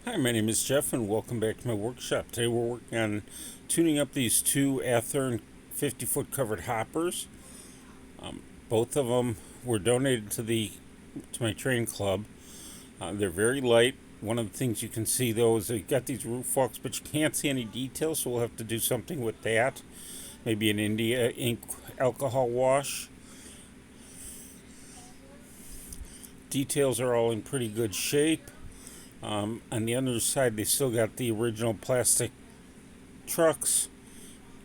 Hi, my name is Jeff, and welcome back to my workshop. Today we're working on tuning up these two Athearn 50-foot covered hoppers. Both of them were donated to my train club. They're very light. One of the things you can see though is they got these roof walks, but you can't see any details, so we'll have to do something with that. Maybe an India ink alcohol wash. Details are all in pretty good shape. On the underside, they still got the original plastic trucks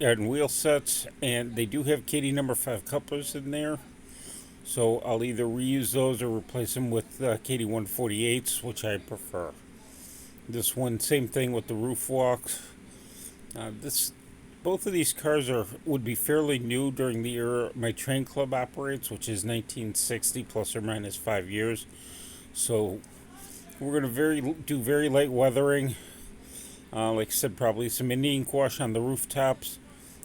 and wheel sets, and they do have KD number 5 couplers in there. So I'll either reuse those or replace them with KD 148s, which I prefer. This one, same thing with the roof walks. Both of these cars would be fairly new during the era my train club operates, which is 1960 plus or minus 5 years. So we're going to do very light weathering. Like I said, probably some Indian ink wash on the rooftops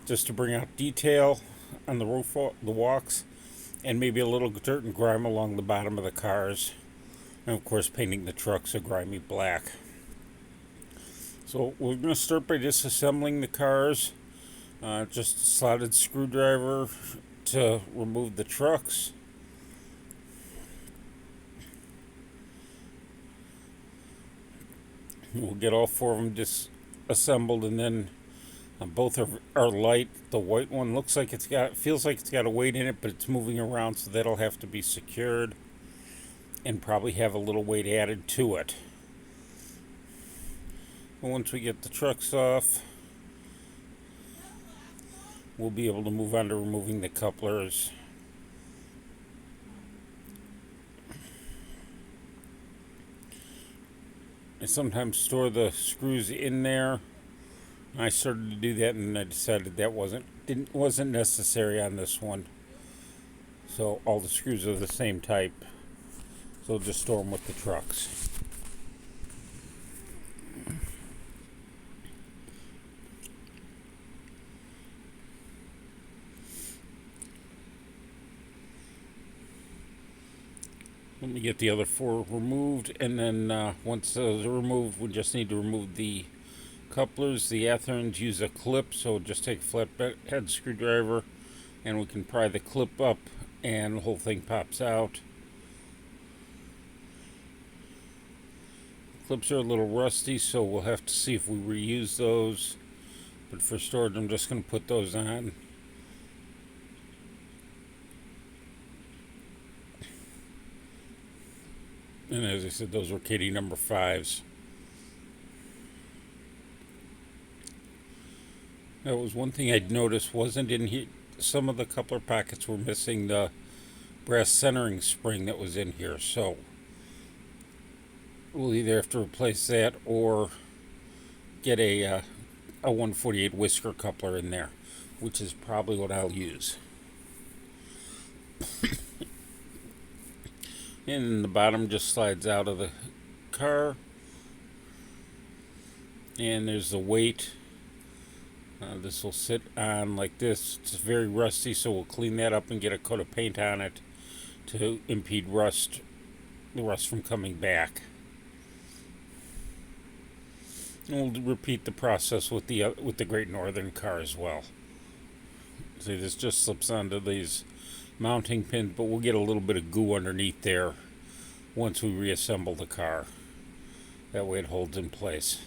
just to bring out detail on the the walks, and maybe a little dirt and grime along the bottom of the cars. And of course, painting the trucks a grimy black. So we're going to start by disassembling the cars. Just a slotted screwdriver to remove the trucks. We'll get all four of them disassembled, and then both are light. The white one feels like it's got a weight in it, but it's moving around, so that'll have to be secured and probably have a little weight added to it. And once we get the trucks off, we'll be able to move on to removing the couplers. I sometimes store the screws in there. I started to do that, and I decided that wasn't necessary on this one. So all the screws are the same type. So just store them with the trucks. Let me get the other four removed, and then once those are removed, we just need to remove the couplers. The Athearns use a clip, so just take a flathead screwdriver and we can pry the clip up and the whole thing pops out. Clips are a little rusty, so we'll have to see if we reuse those, but for storage I'm just going to put those on. And as I said, those were KD number 5s. That was one thing I'd noticed wasn't in here. Some of the coupler pockets were missing the brass centering spring that was in here, so we'll either have to replace that or get a 148 whisker coupler in there, which is probably what I'll use. And the bottom just slides out of the car, and there's the weight. This will sit on like this. It's very rusty, so we'll clean that up and get a coat of paint on it to impede the rust from coming back. And we'll repeat the process with the Great Northern car as well. See, this just slips onto these mounting pins, but we'll get a little bit of goo underneath there once we reassemble the car. That way it holds in place.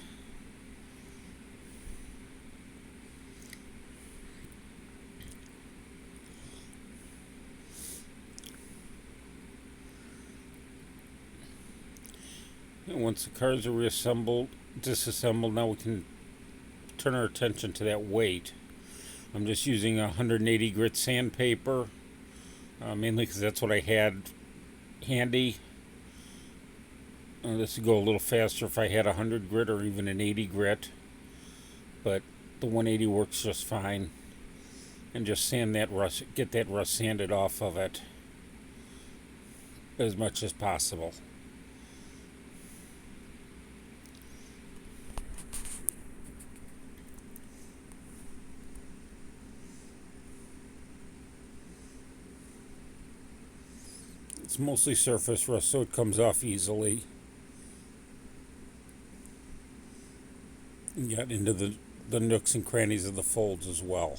And once the cars are disassembled, now we can turn our attention to that weight. I'm just using 180 grit sandpaper, mainly because that's what I had handy. This would go a little faster if I had 100 grit or even an 80 grit, but the 180 works just fine. And just sand that rust, get that rust sanded off of it as much as possible. It's mostly surface rust, so it comes off easily. and got into the nooks and crannies of the folds as well.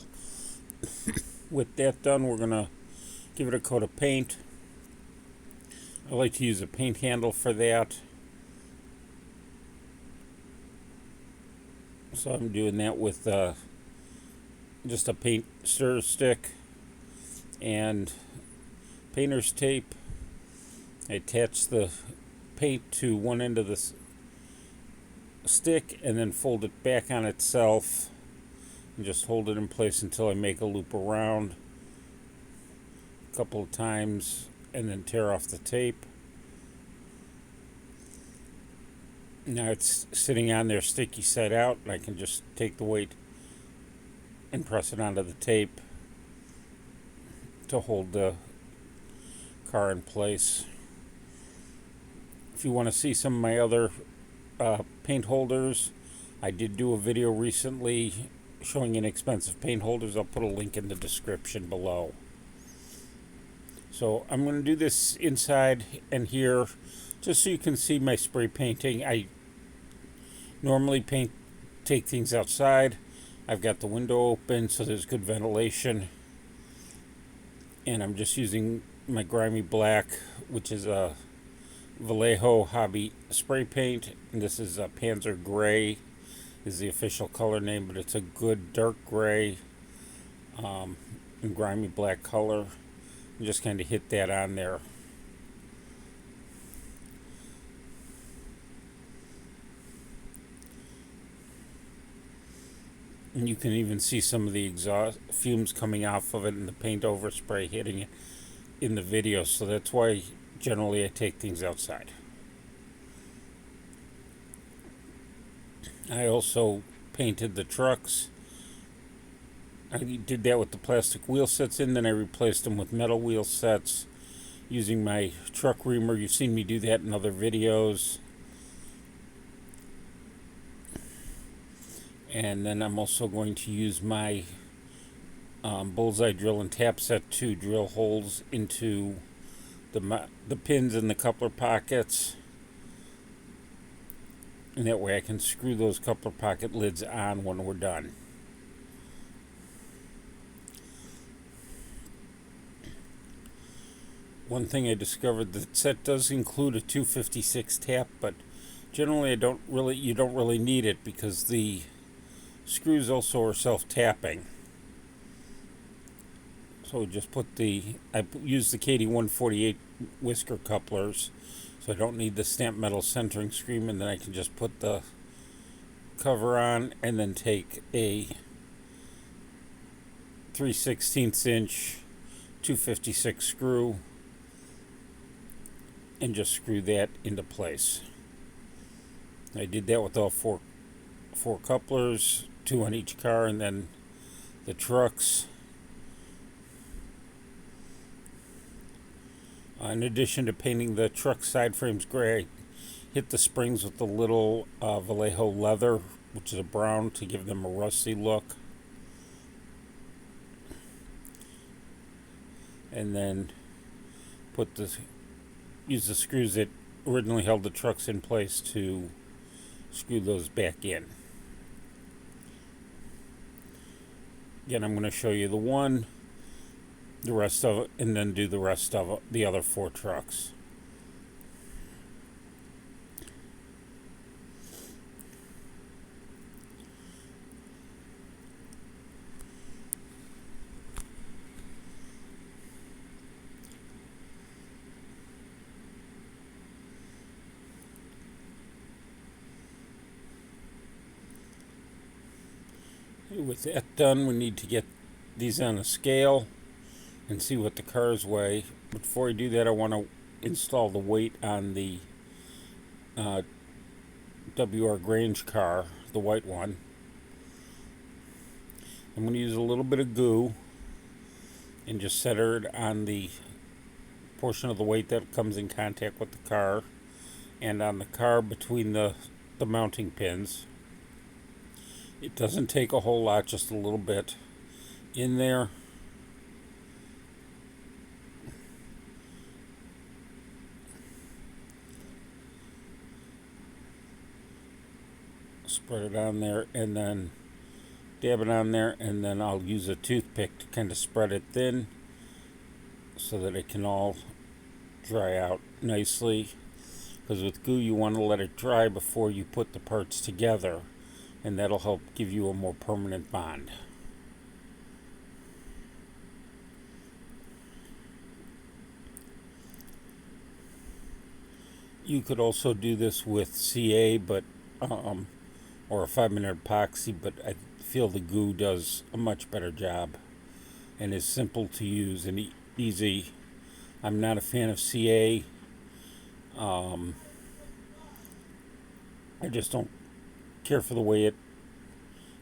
With that done, we're going to give it a coat of paint. I like to use a paint handle for that. So I'm doing that with just a paint stir stick and painter's tape. I attach the paint to one end of the stick and then fold it back on itself and just hold it in place until I make a loop around a couple of times and then tear off the tape. Now it's sitting on there sticky side out, and I can just take the weight and press it onto the tape to hold the car in place. If you want to see some of my other paint holders, I did do a video recently showing inexpensive paint holders. I'll put a link in the description below. So I'm going to do this inside and here just so you can see my spray painting. I normally take things outside. I've got the window open so there's good ventilation, and I'm just using my grimy black, which is a Vallejo Hobby spray paint, and this is a Panzer Gray is the official color name, but it's a good dark gray and grimy black color, and just kind of hit that on there. And you can even see some of the exhaust fumes coming off of it and the paint overspray hitting it in the video. So that's why generally I take things outside. I also painted the trucks. I did that with the plastic wheel sets in, then I replaced them with metal wheel sets using my truck reamer. You've seen me do that in other videos. And then I'm also going to use my bullseye drill and tap set to drill holes into the pins in the coupler pockets. And that way I can screw those coupler pocket lids on when we're done. One thing I discovered, the set does include a 256 tap, but generally you don't really need it because the screws also are self-tapping. So just I use the KD148 whisker couplers, so I don't need the stamped metal centering screen, and then I can just put the cover on and then take a 3/16 inch 256 screw and just screw that into place. I did that with all four couplers, 2 on each car, and then the trucks. In addition to painting the truck side frames gray, I hit the springs with the little Vallejo leather, which is a brown, to give them a rusty look. And then use the screws that originally held the trucks in place to screw those back in. Again, I'm going to show you the rest of it, and then do the rest of the other 4 trucks. With that done, we need to get these on a scale and see what the cars weigh. Before I do that, I want to install the weight on the WR Grange car, the white one. I'm going to use a little bit of goo and just center it on the portion of the weight that comes in contact with the car and on the car between the mounting pins. It doesn't take a whole lot, just a little bit in there. Spread it on there and then dab it on there, and then I'll use a toothpick to kind of spread it thin so that it can all dry out nicely, because with glue you want to let it dry before you put the parts together, and that'll help give you a more permanent bond. You could also do this with CA, but or a 5-minute epoxy, but I feel the glue does a much better job and is simple to use and easy. I'm not a fan of CA. I just don't care for the way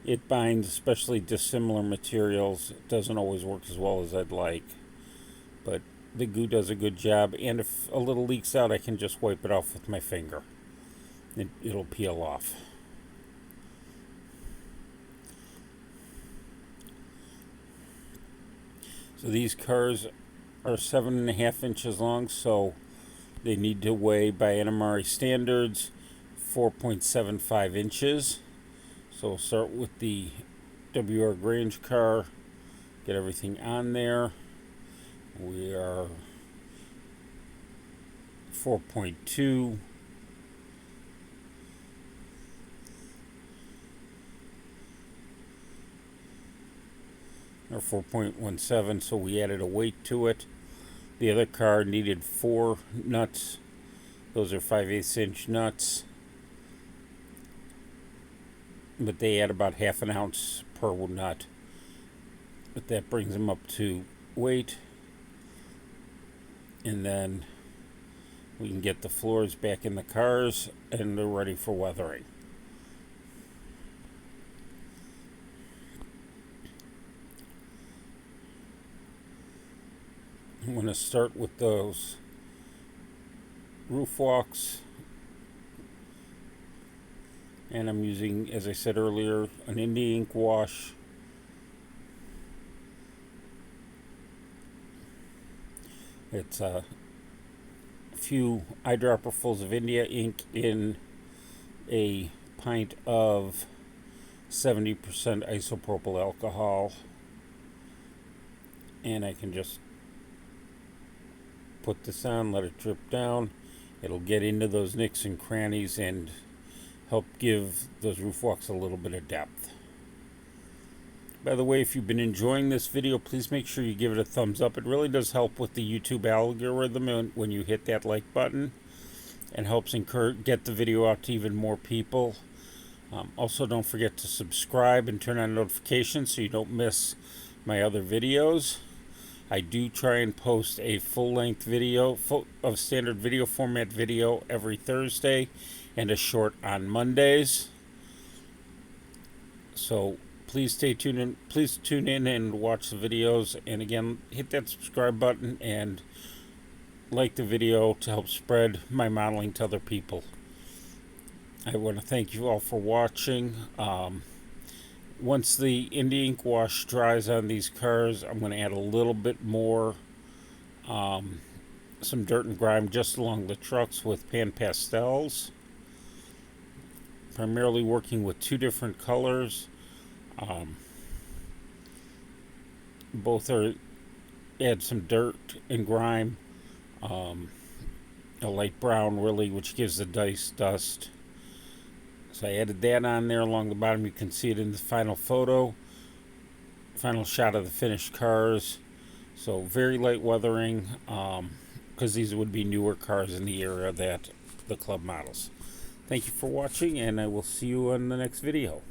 it binds, especially dissimilar materials. It doesn't always work as well as I'd like, but the glue does a good job, and if a little leaks out, I can just wipe it off with my finger. It'll peel off. So these cars are 7.5 inches long, so they need to weigh by NMRA standards 4.75 inches. So we'll start with the WR Grange car, get everything on there. We are 4.2. Or 4.17, so we added a weight to it. The other car needed 4 nuts. Those are 5/8 inch nuts, but they add about half an ounce per nut. But that brings them up to weight, and then we can get the floors back in the cars and they're ready for weathering. I'm going to start with those roof walks, and I'm using, as I said earlier, an India ink wash. It's a few eyedropperfuls of India ink in a pint of 70% isopropyl alcohol, and I can just put this on, let it drip down. It'll get into those nicks and crannies and help give those roof walks a little bit of depth. By the way, if you've been enjoying this video, please make sure you give it a thumbs up. It really does help with the YouTube algorithm when you hit that like button, and helps get the video out to even more people. Also, don't forget to subscribe and turn on notifications so you don't miss my other videos. I do try and post a full-length video of standard video format video every Thursday, and a short on Mondays. So please stay tuned in. Please tune in and watch the videos. And again, hit that subscribe button and like the video to help spread my modeling to other people. I want to thank you all for watching. Once the India ink wash dries on these cars, I'm going to add a little bit more, some dirt and grime just along the trucks with pan pastels. Primarily working with 2 different colors. Both add some dirt and grime. A light brown really, which gives the dice dust. So I added that on there along the bottom. You can see it in the final photo. Final shot of the finished cars. So very light weathering, because these would be newer cars in the era that the club models. Thank you for watching, and I will see you on the next video.